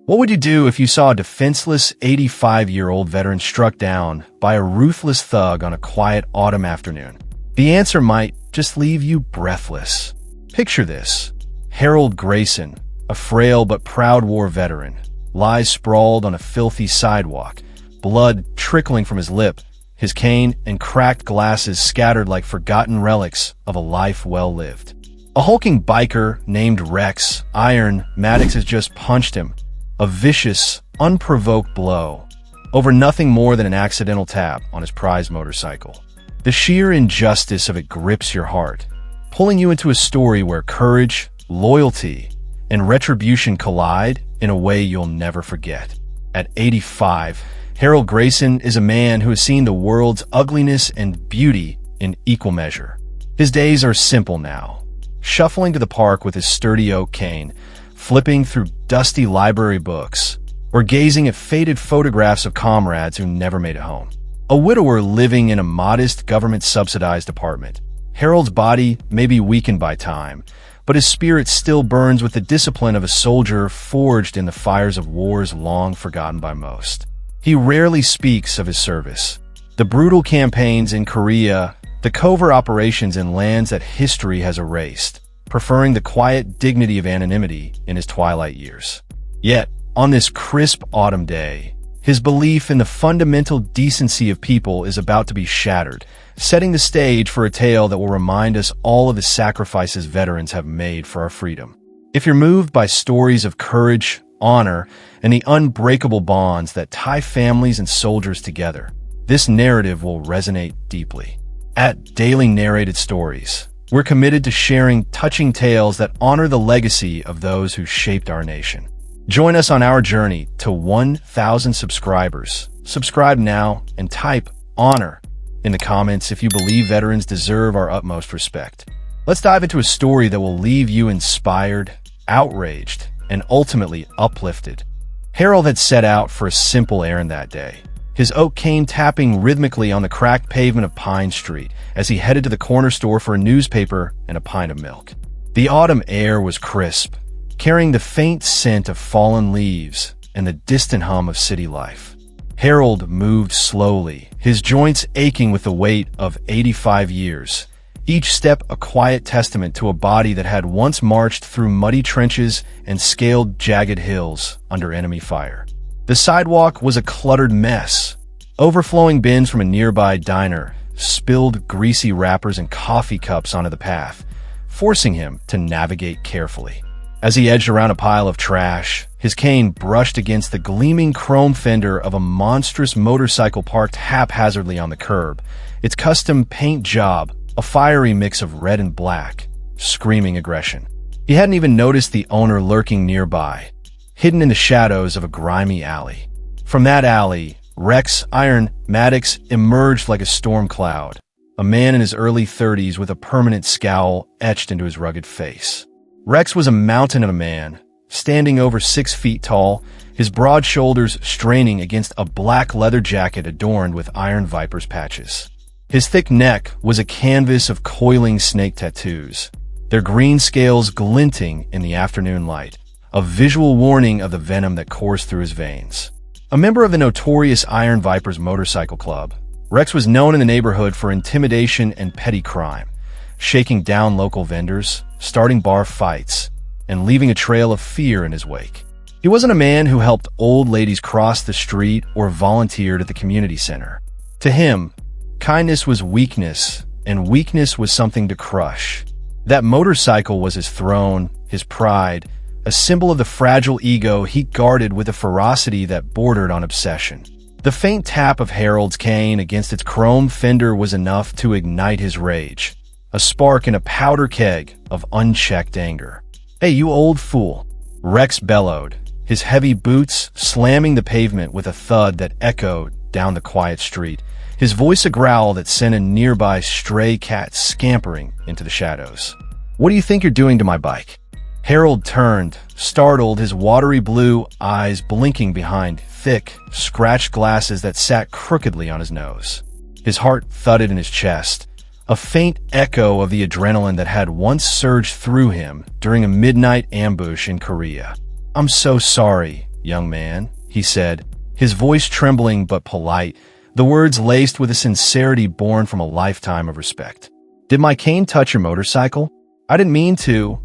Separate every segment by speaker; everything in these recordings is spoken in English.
Speaker 1: What would you do if you saw a defenseless 85-year-old veteran struck down by a ruthless thug on a quiet autumn afternoon? The answer might just leave you breathless. Picture this. Harold Grayson, a frail but proud war veteran, lies sprawled on a filthy sidewalk, blood trickling from his lip, his cane and cracked glasses scattered like forgotten relics of a life well lived. A hulking biker named Rex Iron Maddox has just punched him, a vicious, unprovoked blow, over nothing more than an accidental tap on his prized motorcycle. The sheer injustice of it grips your heart, pulling you into a story where courage, loyalty, and retribution collide in a way you'll never forget. At 85, Harold Grayson is a man who has seen the world's ugliness and beauty in equal measure. His days are simple now, shuffling to the park with his sturdy oak cane, flipping through dusty library books, or gazing at faded photographs of comrades who never made it home. A widower living in a modest government-subsidized apartment. Harold's body may be weakened by time, but his spirit still burns with the discipline of a soldier forged in the fires of wars long forgotten by most. He rarely speaks of his service, the brutal campaigns in Korea, the covert operations in lands that history has erased, preferring the quiet dignity of anonymity in his twilight years. Yet, on this crisp autumn day, his belief in the fundamental decency of people is about to be shattered, setting the stage for a tale that will remind us all of the sacrifices veterans have made for our freedom. If you're moved by stories of courage, honor, and the unbreakable bonds that tie families and soldiers together, this narrative will resonate deeply. At Daily Narrated Stories, we're committed to sharing touching tales that honor the legacy of those who shaped our nation. Join us on our journey to 1,000 subscribers. Subscribe now and type "honor" in the comments if you believe veterans deserve our utmost respect. Let's dive into a story that will leave you inspired, outraged, and ultimately uplifted. Harold had set out for a simple errand that day, his oak cane tapping rhythmically on the cracked pavement of Pine Street as he headed to the corner store for a newspaper and a pint of milk. The autumn air was crisp, carrying the faint scent of fallen leaves and the distant hum of city life. Harold moved slowly, his joints aching with the weight of 85 years, each step a quiet testament to a body that had once marched through muddy trenches and scaled jagged hills under enemy fire. The sidewalk was a cluttered mess. Overflowing bins from a nearby diner spilled greasy wrappers and coffee cups onto the path, forcing him to navigate carefully. As he edged around a pile of trash, his cane brushed against the gleaming chrome fender of a monstrous motorcycle parked haphazardly on the curb, its custom paint job a fiery mix of red and black, screaming aggression. He hadn't even noticed the owner lurking nearby, hidden in the shadows of a grimy alley. From that alley, Rex Iron Maddox emerged like a storm cloud, a man in his early 30s with a permanent scowl etched into his rugged face. Rex was a mountain of a man, standing over 6 feet tall, his broad shoulders straining against a black leather jacket adorned with iron viper's patches. His thick neck was a canvas of coiling snake tattoos, their green scales glinting in the afternoon light, a visual warning of the venom that coursed through his veins. A member of the notorious Iron Vipers motorcycle club, Rex was known in the neighborhood for intimidation and petty crime, shaking down local vendors, starting bar fights, and leaving a trail of fear in his wake. He wasn't a man who helped old ladies cross the street or volunteered at the community center. To him, kindness was weakness, and weakness was something to crush. That motorcycle was his throne, his pride, a symbol of the fragile ego he guarded with a ferocity that bordered on obsession. The faint tap of Harold's cane against its chrome fender was enough to ignite his rage, a spark in a powder keg of unchecked anger. "Hey, you old fool," Rex bellowed, his heavy boots slamming the pavement with a thud that echoed down the quiet street, his voice a growl that sent a nearby stray cat scampering into the shadows. "What do you think you're doing to my bike?" Harold turned, startled, his watery blue eyes blinking behind thick, scratched glasses that sat crookedly on his nose. His heart thudded in his chest, a faint echo of the adrenaline that had once surged through him during a midnight ambush in Korea. "I'm so sorry," young man," he said, his voice trembling but polite, the words laced with a sincerity born from a lifetime of respect. "Did my cane touch your motorcycle? I didn't mean to.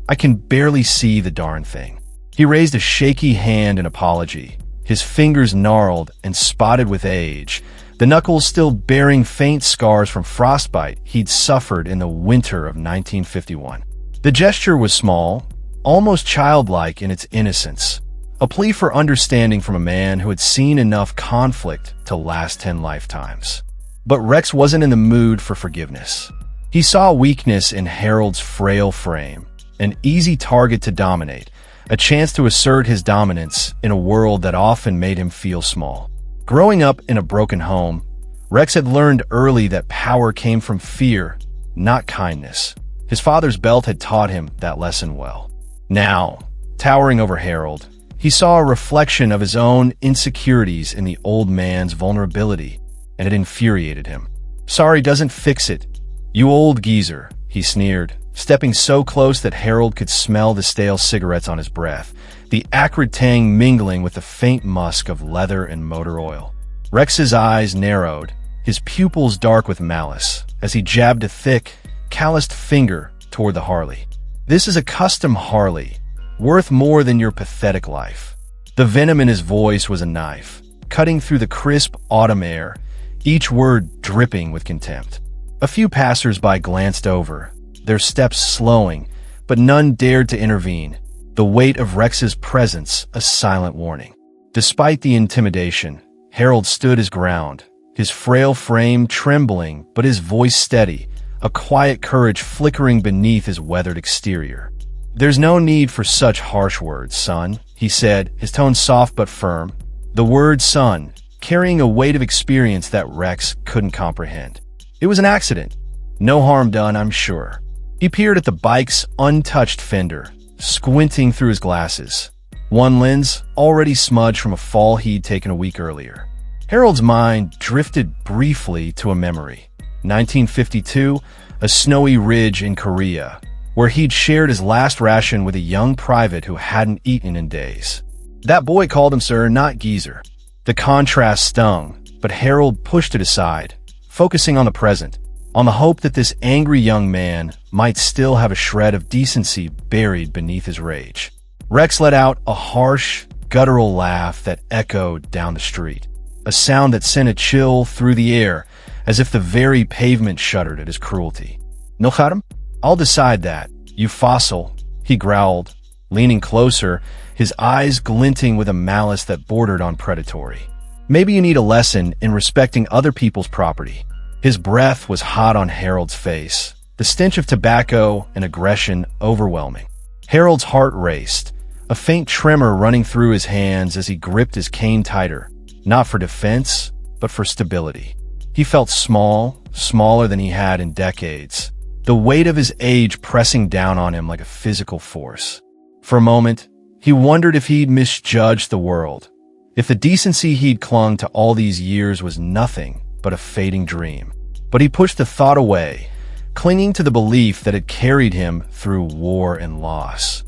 Speaker 1: I can barely see the darn thing." He raised a shaky hand in apology, his fingers gnarled and spotted with age, the knuckles still bearing faint scars from frostbite he'd suffered in the winter of 1951. The gesture was small, almost childlike in its innocence, a plea for understanding from a man who had seen enough conflict to last 10 lifetimes. But Rex wasn't in the mood for forgiveness. He saw weakness in Harold's frail frame, an easy target to dominate, a chance to assert his dominance in a world that often made him feel small. Growing up in a broken home, Rex had learned early that power came from fear, not kindness. His father's belt had taught him that lesson well. Now, towering over Harold, he saw a reflection of his own insecurities in the old man's vulnerability, and it infuriated him. "Sorry doesn't fix it, you old geezer," he sneered, stepping so close that Harold could smell the stale cigarettes on his breath, the acrid tang mingling with the faint musk of leather and motor oil. Rex's eyes narrowed, his pupils dark with malice, as he jabbed a thick, calloused finger toward the Harley. "This is a custom Harley, worth more than your pathetic life." The venom in his voice was a knife, cutting through the crisp autumn air, each word dripping with contempt. A few passers-by glanced over, their steps slowing, but none dared to intervene, the weight of Rex's presence a silent warning. Despite the intimidation, Harold stood his ground, his frail frame trembling but his voice steady, a quiet courage flickering beneath his weathered exterior. "There's no need for such harsh words, son," he said, his tone soft but firm. The word son, carrying a weight of experience that Rex couldn't comprehend. "It was an accident. No harm done, I'm sure." He peered at the bike's untouched fender, squinting through his glasses, one lens already smudged from a fall he'd taken a week earlier. Harold's mind drifted briefly to a memory. 1952, a snowy ridge in Korea, where he'd shared his last ration with a young private who hadn't eaten in days. That boy called him sir, not geezer. The contrast stung, but Harold pushed it aside, focusing on the present, on the hope that this angry young man might still have a shred of decency buried beneath his rage. Rex let out a harsh, guttural laugh that echoed down the street, a sound that sent a chill through the air, as if the very pavement shuddered at his cruelty. "No harm? I'll decide that, you fossil," he growled, leaning closer, his eyes glinting with a malice that bordered on predatory. "Maybe you need a lesson in respecting other people's property." His breath was hot on Harold's face, the stench of tobacco and aggression overwhelming. Harold's heart raced, a faint tremor running through his hands as he gripped his cane tighter, not for defense, but for stability. He felt small, smaller than he had in decades, the weight of his age pressing down on him like a physical force. For a moment, he wondered if he'd misjudged the world, if the decency he'd clung to all these years was nothing but a fading dream. But he pushed the thought away, clinging to the belief that had carried him through war and loss,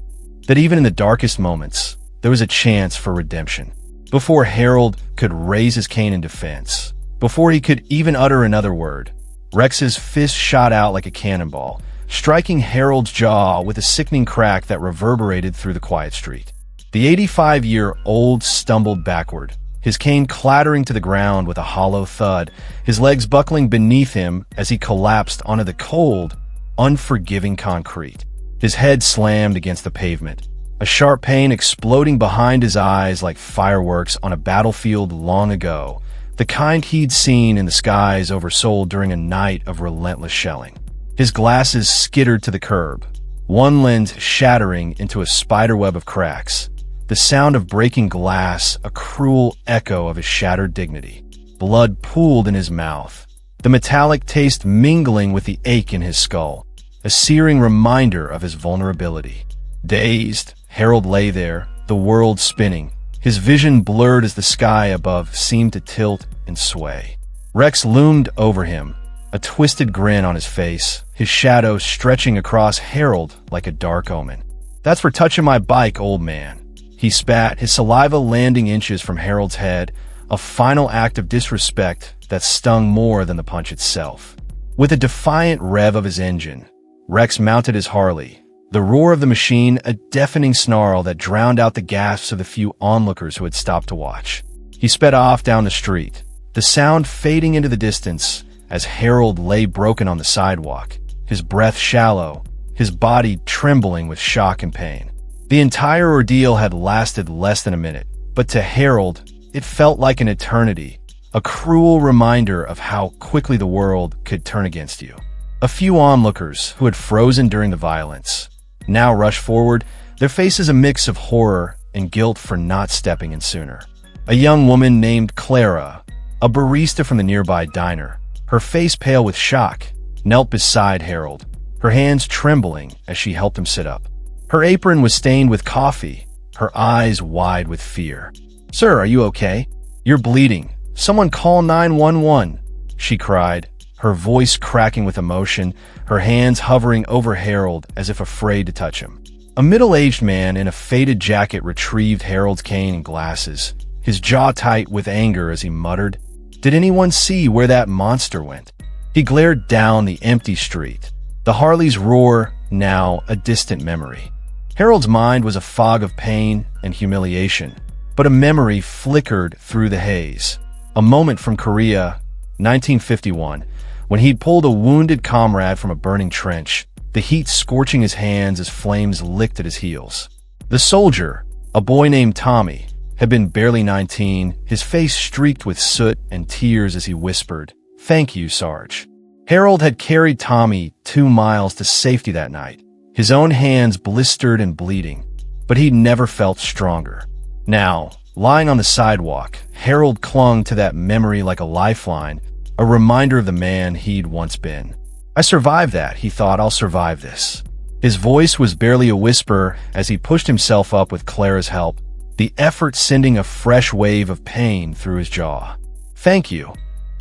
Speaker 1: that even in the darkest moments, there was a chance for redemption. Before Harold could raise his cane in defense, before he could even utter another word, Rex's fist shot out like a cannonball, striking Harold's jaw with a sickening crack that reverberated through the quiet street. The 85-year-old stumbled backward, his cane clattering to the ground with a hollow thud, his legs buckling beneath him as he collapsed onto the cold, unforgiving concrete. His head slammed against the pavement, a sharp pain exploding behind his eyes like fireworks on a battlefield long ago, the kind he'd seen in the skies over Seoul during a night of relentless shelling. His glasses skittered to the curb, one lens shattering into a spiderweb of cracks, the sound of breaking glass a cruel echo of his shattered dignity. Blood pooled in his mouth, the metallic taste mingling with the ache in his skull, a searing reminder of his vulnerability. Dazed, Harold lay there, the world spinning, his vision blurred as the sky above seemed to tilt and sway. Rex loomed over him, a twisted grin on his face, his shadow stretching across Harold like a dark omen. "That's for touching my bike, old man," He spat, his saliva landing inches from Harold's head, a final act of disrespect that stung more than the punch itself. With a defiant rev of his engine, Rex mounted his Harley, the roar of the machine a deafening snarl that drowned out the gasps of the few onlookers who had stopped to watch. He sped off down the street, the sound fading into the distance as Harold lay broken on the sidewalk, his breath shallow, his body trembling with shock and pain. The entire ordeal had lasted less than a minute, but to Harold, it felt like an eternity, a cruel reminder of how quickly the world could turn against you. A few onlookers who had frozen during the violence now rushed forward, their faces a mix of horror and guilt for not stepping in sooner. A young woman named Clara, a barista from the nearby diner, her face pale with shock, knelt beside Harold, her hands trembling as she helped him sit up. Her apron was stained with coffee, her eyes wide with fear. "Sir, are you okay? You're bleeding. Someone call 911, she cried, her voice cracking with emotion, her hands hovering over Harold as if afraid to touch him. A middle-aged man in a faded jacket retrieved Harold's cane and glasses, his jaw tight with anger as he muttered, "Did anyone see where that monster went?" He glared down the empty street, the Harley's roar now a distant memory. Harold's mind was a fog of pain and humiliation, but a memory flickered through the haze. A moment from Korea, 1951, when he'd pulled a wounded comrade from a burning trench, the heat scorching his hands as flames licked at his heels. The soldier, a boy named Tommy, had been barely 19, his face streaked with soot and tears as he whispered, "Thank you, Sarge." Harold had carried Tommy 2 miles to safety that night, his own hands blistered and bleeding, but he'd never felt stronger. Now, lying on the sidewalk, Harold clung to that memory like a lifeline, a reminder of the man he'd once been. "I survived that," he thought. "I'll survive this." His voice was barely a whisper as he pushed himself up with Clara's help, the effort sending a fresh wave of pain through his jaw. "Thank you,"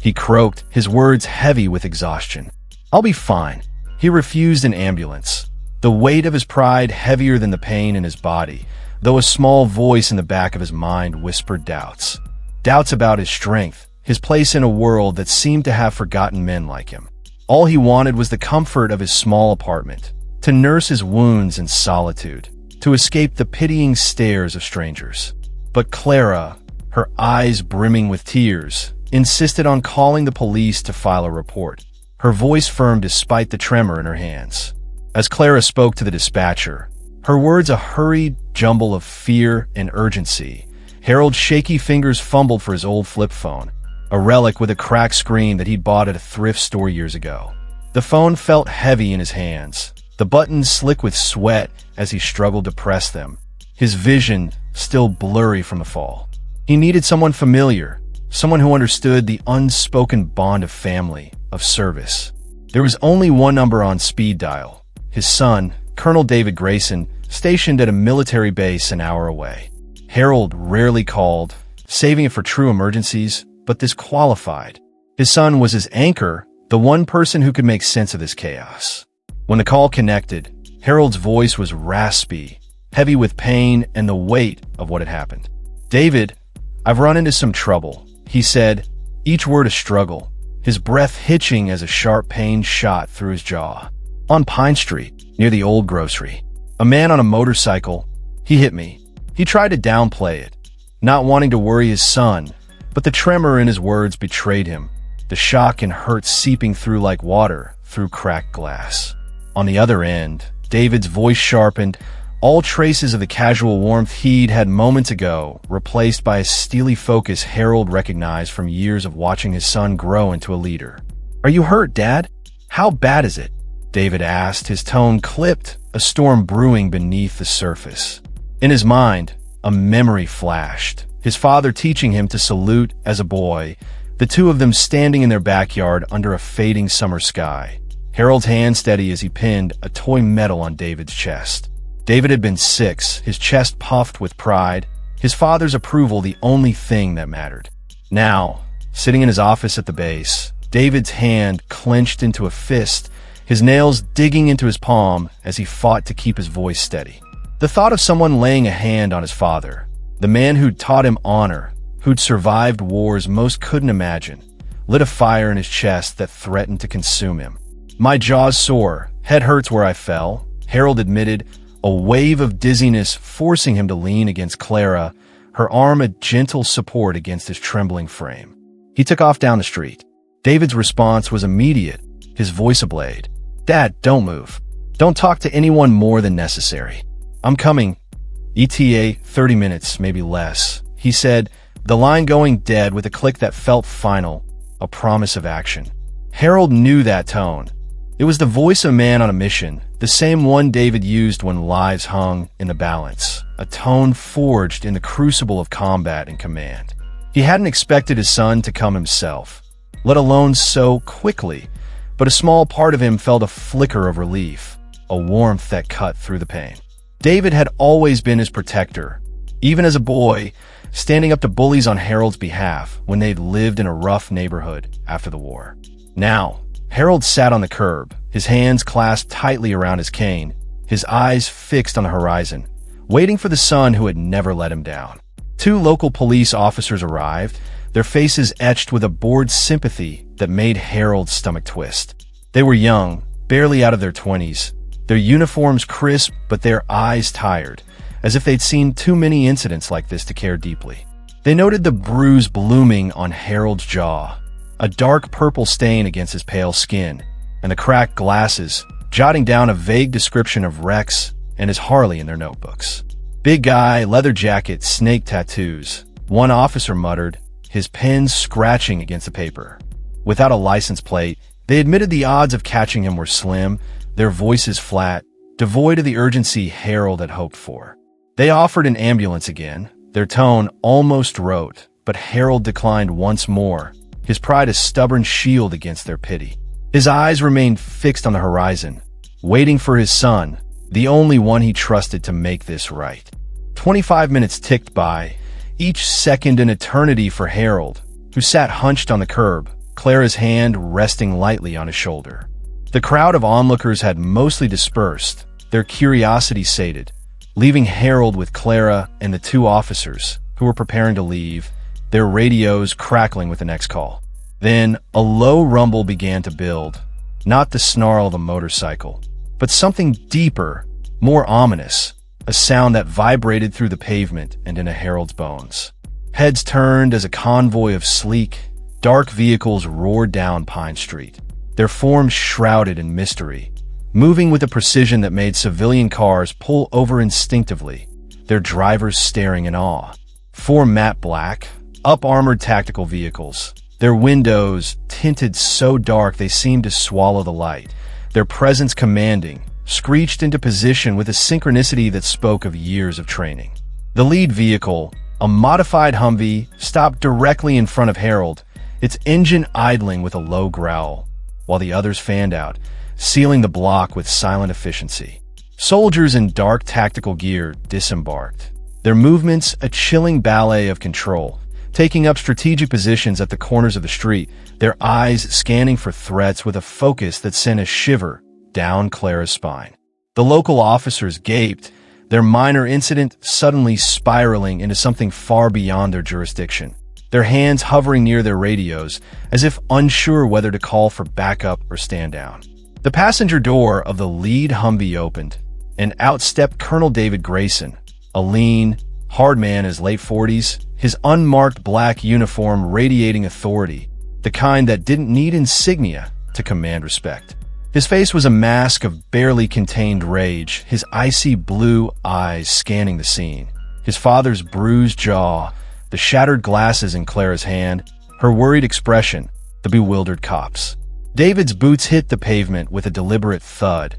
Speaker 1: he croaked, his words heavy with exhaustion. "I'll be fine." He refused an ambulance, the weight of his pride heavier than the pain in his body, though a small voice in the back of his mind whispered doubts. Doubts about his strength, his place in a world that seemed to have forgotten men like him. All he wanted was the comfort of his small apartment, to nurse his wounds in solitude, to escape the pitying stares of strangers. But Clara, her eyes brimming with tears, insisted on calling the police to file a report, her voice firm despite the tremor in her hands. As Clara spoke to the dispatcher, her words a hurried jumble of fear and urgency, Harold's shaky fingers fumbled for his old flip phone, a relic with a cracked screen that he'd bought at a thrift store years ago. The phone felt heavy in his hands, the buttons slick with sweat as he struggled to press them, his vision still blurry from the fall. He needed someone familiar, someone who understood the unspoken bond of family, of service. There was only one number on speed dial, his son, Colonel David Grayson, stationed at a military base an hour away. Harold rarely called, saving it for true emergencies, but this qualified. His son was his anchor, the one person who could make sense of this chaos. When the call connected, Harold's voice was raspy, heavy with pain and the weight of what had happened. "David, I've run into some trouble," he said, each word a struggle, his breath hitching as a sharp pain shot through his jaw. "On Pine Street, near the old grocery. A man on a motorcycle, he hit me." He tried to downplay it, not wanting to worry his son, but the tremor in his words betrayed him, the shock and hurt seeping through like water through cracked glass. On the other end, David's voice sharpened, all traces of the casual warmth he'd had moments ago replaced by a steely focus Harold recognized from years of watching his son grow into a leader. "Are you hurt, Dad? How bad is it?" David asked, his tone clipped, a storm brewing beneath the surface. In his mind, a memory flashed, his father teaching him to salute as a boy, the two of them standing in their backyard under a fading summer sky, Harold's hand steady as he pinned a toy medal on David's chest. David had been 6, his chest puffed with pride, his father's approval the only thing that mattered. Now, sitting in his office at the base, David's hand clenched into a fist, his nails digging into his palm as he fought to keep his voice steady. The thought of someone laying a hand on his father, the man who'd taught him honor, who'd survived wars most couldn't imagine, lit a fire in his chest that threatened to consume him. "My jaw's sore, head hurts where I fell," Harold admitted, a wave of dizziness forcing him to lean against Clara, her arm a gentle support against his trembling frame. He took off down the street. David's response was immediate, his voice ablade. "Dad, don't move. Don't talk to anyone more than necessary. I'm coming. ETA 30 minutes, maybe less," he said, the line going dead with a click that felt final, a promise of action. Harold knew that tone. It was the voice of a man on a mission, the same one David used when lives hung in the balance, a tone forged in the crucible of combat and command. He hadn't expected his son to come himself, let alone so quickly, but a small part of him felt a flicker of relief, a warmth that cut through the pain. David had always been his protector, even as a boy, standing up to bullies on Harold's behalf when they'd lived in a rough neighborhood after the war. Now, Harold sat on the curb, his hands clasped tightly around his cane, his eyes fixed on the horizon, waiting for the son who had never let him down. 2 local police officers arrived, their faces etched with a bored sympathy that made Harold's stomach twist. They were young, barely out of their 20s, their uniforms crisp but their eyes tired, as if they'd seen too many incidents like this to care deeply. They noted the bruise blooming on Harold's jaw, a dark purple stain against his pale skin, and the cracked glasses, jotting down a vague description of Rex and his Harley in their notebooks. "Big guy, leather jacket, snake tattoos," one officer muttered, his pen scratching against the paper. Without a license plate, they admitted the odds of catching him were slim, their voices flat, devoid of the urgency Harold had hoped for. They offered an ambulance again, their tone almost rote, but Harold declined once more, his pride a stubborn shield against their pity. His eyes remained fixed on the horizon, waiting for his son, the only one he trusted to make this right. 25 minutes ticked by, each second an eternity for Harold, who sat hunched on the curb, Clara's hand resting lightly on his shoulder. The crowd of onlookers had mostly dispersed, their curiosity sated, leaving Harold with Clara and the 2 officers, who were preparing to leave, their radios crackling with the next call. Then a low rumble began to build, not the snarl of a motorcycle, but something deeper, more ominous, a sound that vibrated through the pavement and into Harold's bones. Heads turned as a convoy of sleek, dark vehicles roared down Pine Street, their forms shrouded in mystery, moving with a precision that made civilian cars pull over instinctively, their drivers staring in awe. 4 matte black, up-armored tactical vehicles, their windows tinted so dark they seemed to swallow the light, their presence commanding, screeched into position with a synchronicity that spoke of years of training. The lead vehicle, a modified Humvee, stopped directly in front of Harold, its engine idling with a low growl, while the others fanned out, sealing the block with silent efficiency. Soldiers in dark tactical gear disembarked, their movements a chilling ballet of control, taking up strategic positions at the corners of the street, their eyes scanning for threats with a focus that sent a shiver down Clara's spine. The local officers gaped, their minor incident suddenly spiraling into something far beyond their jurisdiction, their hands hovering near their radios, as if unsure whether to call for backup or stand down. The passenger door of the lead Humvee opened, and out stepped Colonel David Grayson, a lean, hard man in his late 40s, his unmarked black uniform radiating authority, the kind that didn't need insignia to command respect. His face was a mask of barely contained rage, his icy blue eyes scanning the scene, his father's bruised jaw, the shattered glasses in Clara's hand, her worried expression, the bewildered cops. David's boots hit the pavement with a deliberate thud,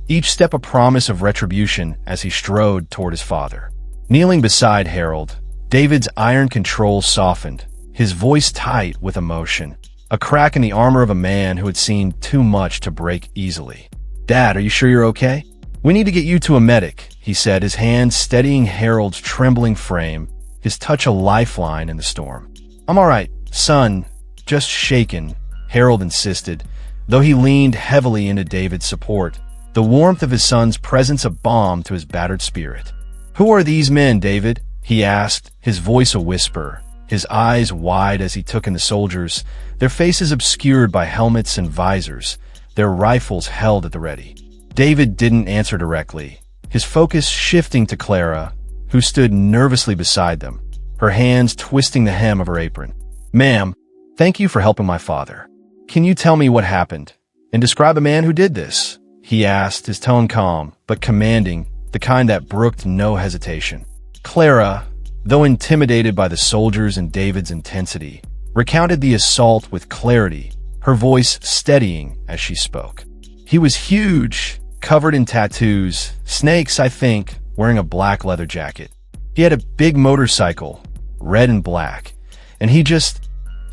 Speaker 1: each step a promise of retribution as he strode toward his father. Kneeling beside Harold, David's iron controls softened, his voice tight with emotion, a crack in the armor of a man who had seen too much to break easily. "Dad, are you sure you're okay? We need to get you to a medic," he said, his hand steadying Harold's trembling frame, his touch a lifeline in the storm. "I'm all right, son, just shaken," Harold insisted, though he leaned heavily into David's support, the warmth of his son's presence a balm to his battered spirit. "Who are these men, David?" he asked, his voice a whisper, his eyes wide as he took in the soldiers, their faces obscured by helmets and visors, their rifles held at the ready. David didn't answer directly, his focus shifting to Clara, who stood nervously beside them, her hands twisting the hem of her apron. "Ma'am, thank you for helping my father. Can you tell me what happened, and describe a man who did this?" he asked, his tone calm, but commanding, the kind that brooked no hesitation. Clara, though intimidated by the soldiers and David's intensity, recounted the assault with clarity, her voice steadying as she spoke. "He was huge, covered in tattoos, snakes, I think, wearing a black leather jacket. He had a big motorcycle, red and black, and he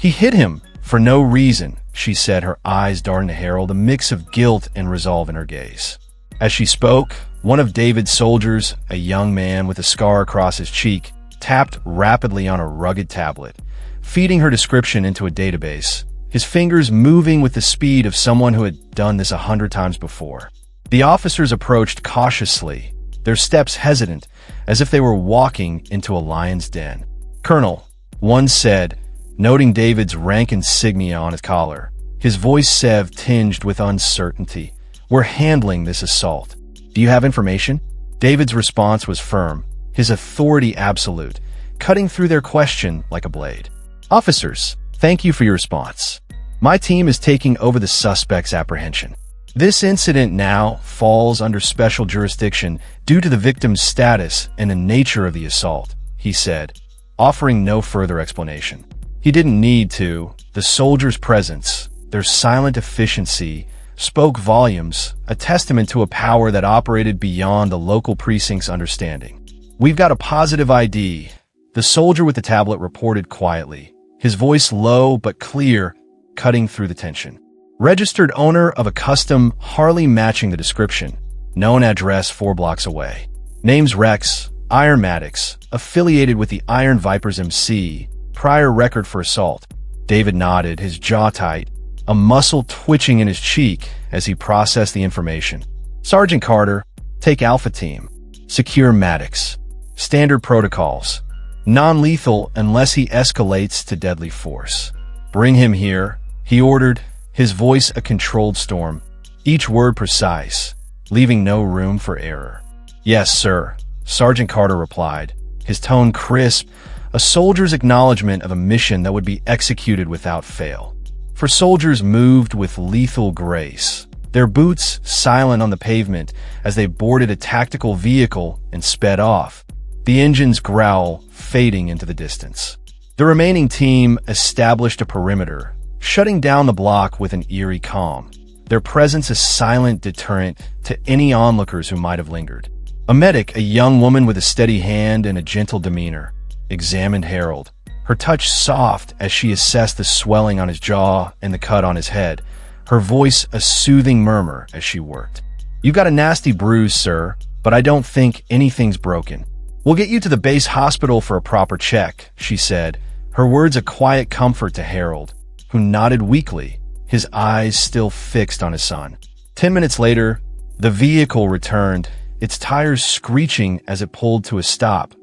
Speaker 1: hit him for no reason," she said, her eyes darting to Harold, a mix of guilt and resolve in her gaze. As she spoke, one of David's soldiers, a young man with a scar across his cheek, tapped rapidly on a rugged tablet, feeding her description into a database, his fingers moving with the speed of someone who had done this 100 times before. The officers approached cautiously, their steps hesitant, as if they were walking into a lion's den. "Colonel," one said, noting David's rank insignia on his collar, his voice tinged with uncertainty, "we're handling this assault. Do you have information?" David's response was firm, his authority absolute, cutting through their question like a blade. "Officers, thank you for your response. My team is taking over the suspect's apprehension. This incident now falls under special jurisdiction due to the victim's status and the nature of the assault," he said, offering no further explanation. He didn't need to. The soldiers' presence, their silent efficiency, spoke volumes, a testament to a power that operated beyond the local precinct's understanding. "We've got a positive ID," the soldier with the tablet reported quietly, his voice low but clear, cutting through the tension. "Registered owner of a custom Harley matching the description. Known address 4 blocks away. Name's Rex, Ironmatics, affiliated with the Iron Vipers MC, prior record for assault." David nodded, his jaw tight, a muscle twitching in his cheek as he processed the information. "Sergeant Carter, take Alpha Team. Secure Maddox. Standard protocols. Non-lethal unless he escalates to deadly force. Bring him here," he ordered, his voice a controlled storm, each word precise, leaving no room for error. "Yes, sir," Sergeant Carter replied, his tone crisp, a soldier's acknowledgement of a mission that would be executed without fail. For soldiers moved with lethal grace, their boots silent on the pavement as they boarded a tactical vehicle and sped off, the engine's growl fading into the distance. The remaining team established a perimeter, shutting down the block with an eerie calm, their presence a silent deterrent to any onlookers who might have lingered. A medic, a young woman with a steady hand and a gentle demeanor, examined Harold, her touch soft as she assessed the swelling on his jaw and the cut on his head, her voice a soothing murmur as she worked. "You've got a nasty bruise, sir, but I don't think anything's broken. We'll get you to the base hospital for a proper check," she said, her words a quiet comfort to Harold, who nodded weakly, his eyes still fixed on his son. 10 minutes later, the vehicle returned, its tires screeching as it pulled to a stop,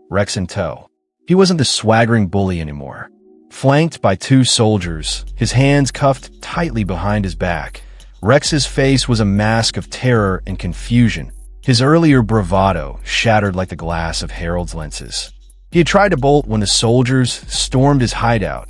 Speaker 1: Rex in tow. He wasn't the swaggering bully anymore. Flanked by 2 soldiers, his hands cuffed tightly behind his back, Rex's face was a mask of terror and confusion, his earlier bravado shattered like the glass of Harold's lenses. He had tried to bolt when the soldiers stormed his hideout,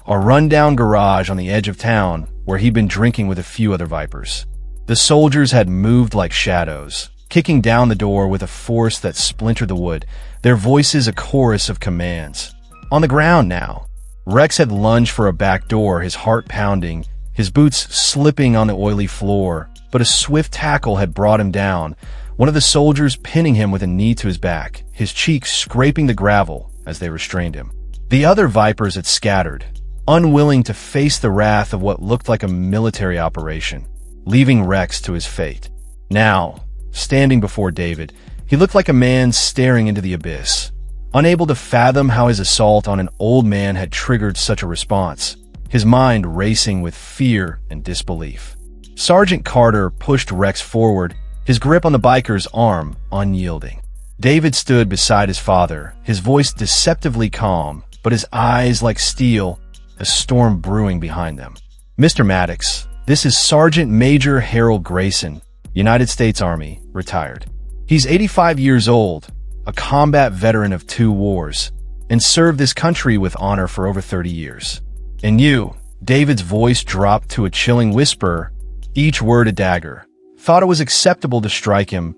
Speaker 1: a rundown garage on the edge of town where he'd been drinking with a few other Vipers. The soldiers had moved like shadows, kicking down the door with a force that splintered the wood, their voices a chorus of commands. On the ground now, Rex had lunged for a back door, his heart pounding, his boots slipping on the oily floor, but a swift tackle had brought him down, one of the soldiers pinning him with a knee to his back, his cheeks scraping the gravel as they restrained him. The other Vipers had scattered, unwilling to face the wrath of what looked like a military operation, leaving Rex to his fate. Now, standing before David, he looked like a man staring into the abyss, unable to fathom how his assault on an old man had triggered such a response, his mind racing with fear and disbelief. Sergeant Carter pushed Rex forward, his grip on the biker's arm unyielding. David stood beside his father, his voice deceptively calm, but his eyes like steel, a storm brewing behind them. "Mr. Maddox, this is Sergeant Major Harold Grayson, United States Army, retired. He's 85 years old, a combat veteran of 2 wars, and served this country with honor for over 30 years. And you," David's voice dropped to a chilling whisper, each word a dagger, "thought it was acceptable to strike him,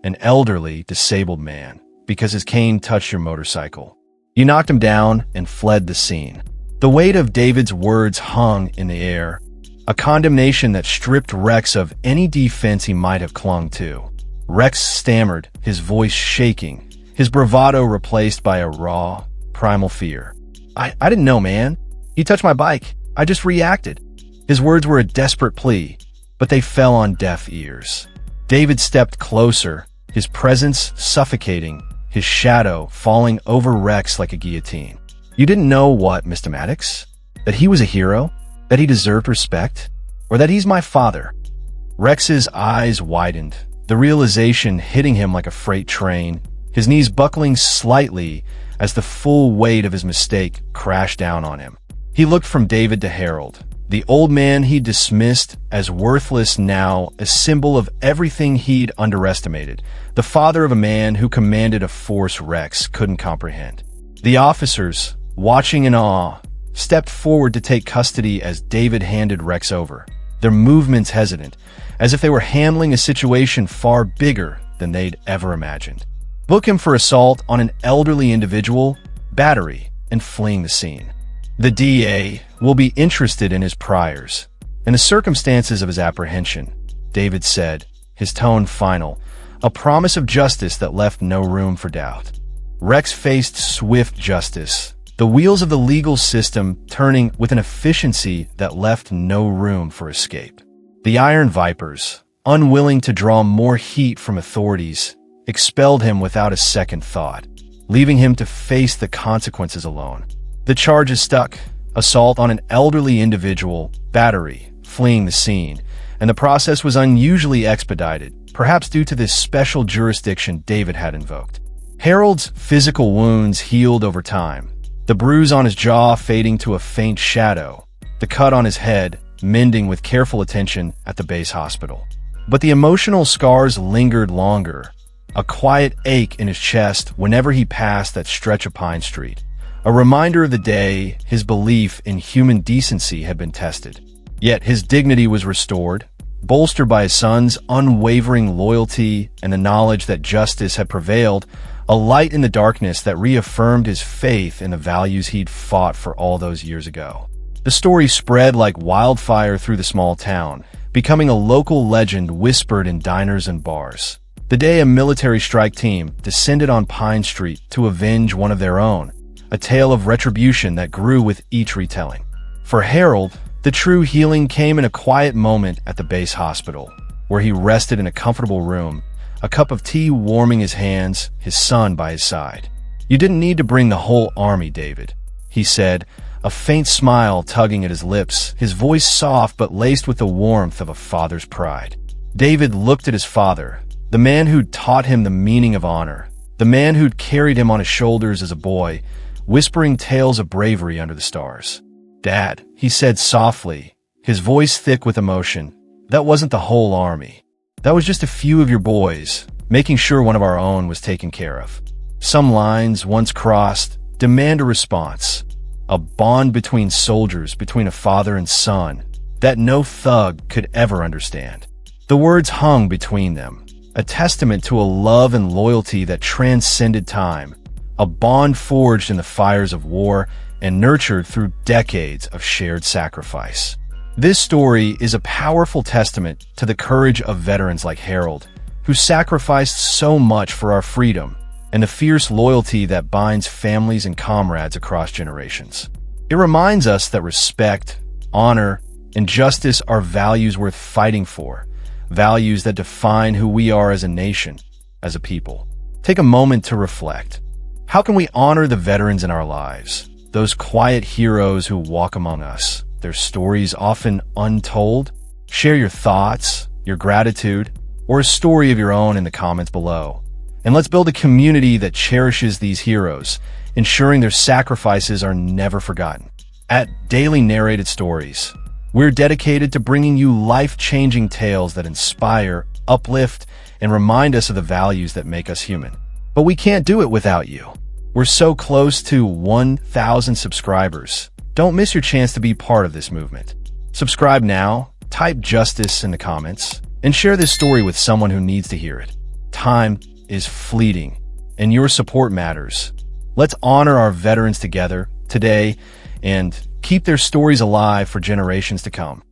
Speaker 1: an elderly, disabled man, because his cane touched your motorcycle. You knocked him down and fled the scene." The weight of David's words hung in the air, a condemnation that stripped Rex of any defense he might have clung to. Rex stammered, his voice shaking, his bravado replaced by a raw, primal fear. I didn't know, man. He touched my bike. I just reacted." His words were a desperate plea, but they fell on deaf ears. David stepped closer, his presence suffocating, his shadow falling over Rex like a guillotine. "You didn't know what, Mr. Maddox? That he was a hero? That he deserved respect? Or that he's my father?" Rex's eyes widened, the realization hitting him like a freight train, his knees buckling slightly as the full weight of his mistake crashed down on him. He looked from David to Harold, the old man he dismissed as worthless, now a symbol of everything he'd underestimated, the father of a man who commanded a force Rex couldn't comprehend. The officers, watching in awe, stepped forward to take custody as David handed Rex over, their movements hesitant, as if they were handling a situation far bigger than they'd ever imagined. Book him for assault on an elderly individual, battery, and fleeing the scene. The DA will be interested in his priors and the circumstances of his apprehension, David said, his tone final, a promise of justice that left no room for doubt. Rex faced swift justice, the wheels of the legal system turning with an efficiency that left no room for escape. The Iron Vipers, unwilling to draw more heat from authorities, expelled him without a second thought, leaving him to face the consequences alone. The charges stuck: assault on an elderly individual, battery, fleeing the scene, and the process was unusually expedited, perhaps due to this special jurisdiction David had invoked. Harold's physical wounds healed over time, the bruise on his jaw fading to a faint shadow, the cut on his head mending with careful attention at the base hospital. But the emotional scars lingered longer, a quiet ache in his chest whenever he passed that stretch of Pine Street, a reminder of the day his belief in human decency had been tested. Yet his dignity was restored, bolstered by his son's unwavering loyalty and the knowledge that justice had prevailed, a light in the darkness that reaffirmed his faith in the values he'd fought for all those years ago. The story spread like wildfire through the small town, becoming a local legend whispered in diners and bars. The day a military strike team descended on Pine Street to avenge one of their own, a tale of retribution that grew with each retelling. For Harold, the true healing came in a quiet moment at the base hospital, where he rested in a comfortable room, a cup of tea warming his hands, his son by his side. "You didn't need to bring the whole army, David," he said, a faint smile tugging at his lips, his voice soft but laced with the warmth of a father's pride. David looked at his father, the man who'd taught him the meaning of honor, the man who'd carried him on his shoulders as a boy, whispering tales of bravery under the stars. "Dad," he said softly, his voice thick with emotion, "that wasn't the whole army. That was just a few of your boys, making sure one of our own was taken care of. Some lines, once crossed, demand a response, a bond between soldiers, between a father and son, that no thug could ever understand." The words hung between them, a testament to a love and loyalty that transcended time, a bond forged in the fires of war and nurtured through decades of shared sacrifice. This story is a powerful testament to the courage of veterans like Harold, who sacrificed so much for our freedom, and the fierce loyalty that binds families and comrades across generations. It reminds us that respect, honor, and justice are values worth fighting for, values that define who we are as a nation, as a people. Take a moment to reflect. How can we honor the veterans in our lives, those quiet heroes who walk among us, their stories often untold? Share your thoughts, your gratitude, or a story of your own in the comments below. And let's build a community that cherishes these heroes, ensuring their sacrifices are never forgotten. At Daily Narrated Stories, we're dedicated to bringing you life-changing tales that inspire, uplift, and remind us of the values that make us human. But we can't do it without you. We're so close to 1,000 subscribers. Don't miss your chance to be part of this movement. Subscribe now, type justice in the comments, and share this story with someone who needs to hear it. Time is fleeting, and your support matters. Let's honor our veterans together today and keep their stories alive for generations to come.